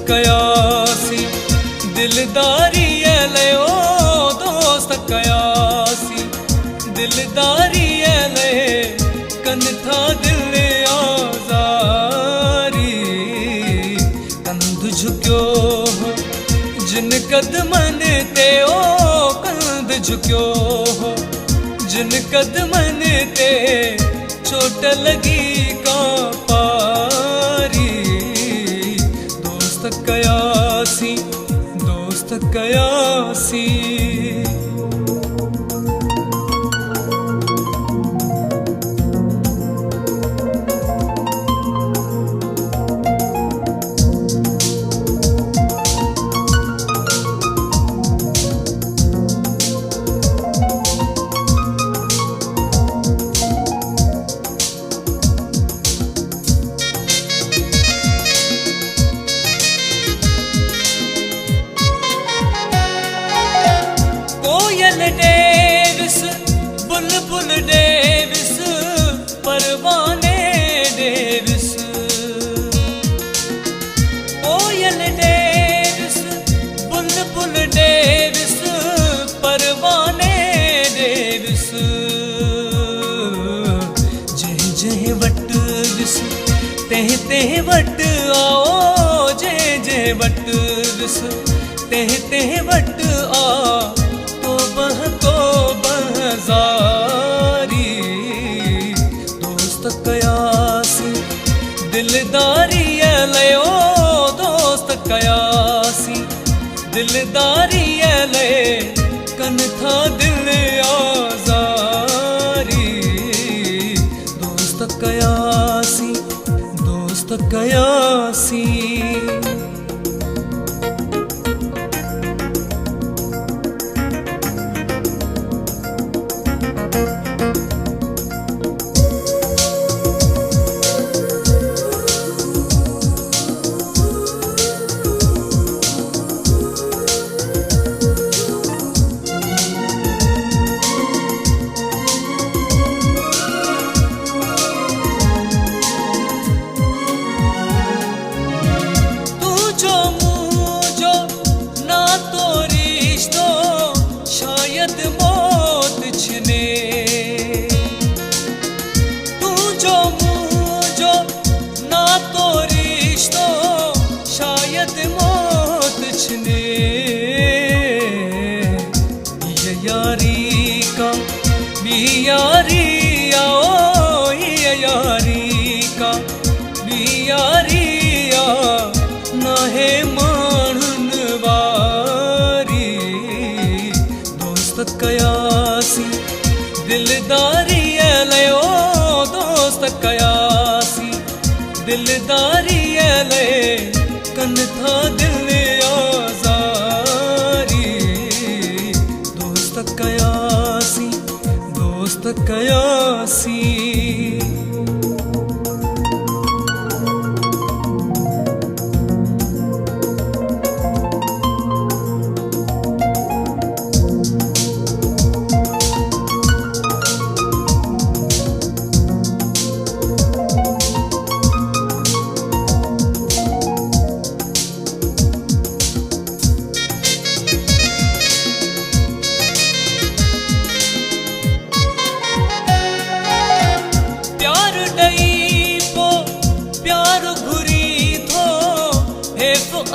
कयासी दिलदारी लयो दोस्त कयासी दिलदारी लये कन था दिल आजारी कंध झुक्यो हो जिन कदमन ते ओ कंध झुक्यो हो जिन कदमन ते चोट लगी का पारी दोस्त कयासी डेविस बुलबुल डेविस परवाने डेविस कोयल डेविस बुलबुल डेविस परवाने डेविस जह जह वट विस तह तह वट आओ जह जह वट विस तह तह वट आ तो बहजारी दोस्त कयासी दिलदारी लयो दोस्त कयासी दिलदारी लये कन था दिल आजारी दोस्त कयासी यारी आओ ये यारी का यारी आ ना है मानन वारी दोस्त कयासी दिलदारी लयो दोस्त कयासी दिलदारी लये कन था दिल आजारी दोस्त कयासी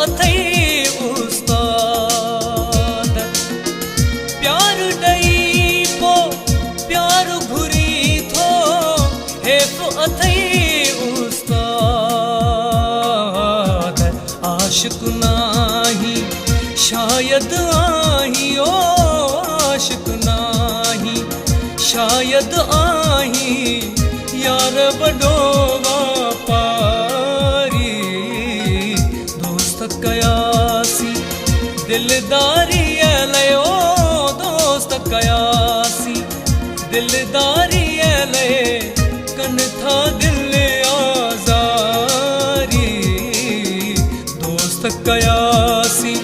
अथई उस्ताद प्यार डई पो प्यार घुरी थो हेफ अथई उस्ताद आशिक नाही शायद आही ओ आशिक नाही शायद आही यार बडो कयासी दिलदारी लयो दोस्त कयासी दिलदारी लये कन था दिल आजारी दोस्त कयासी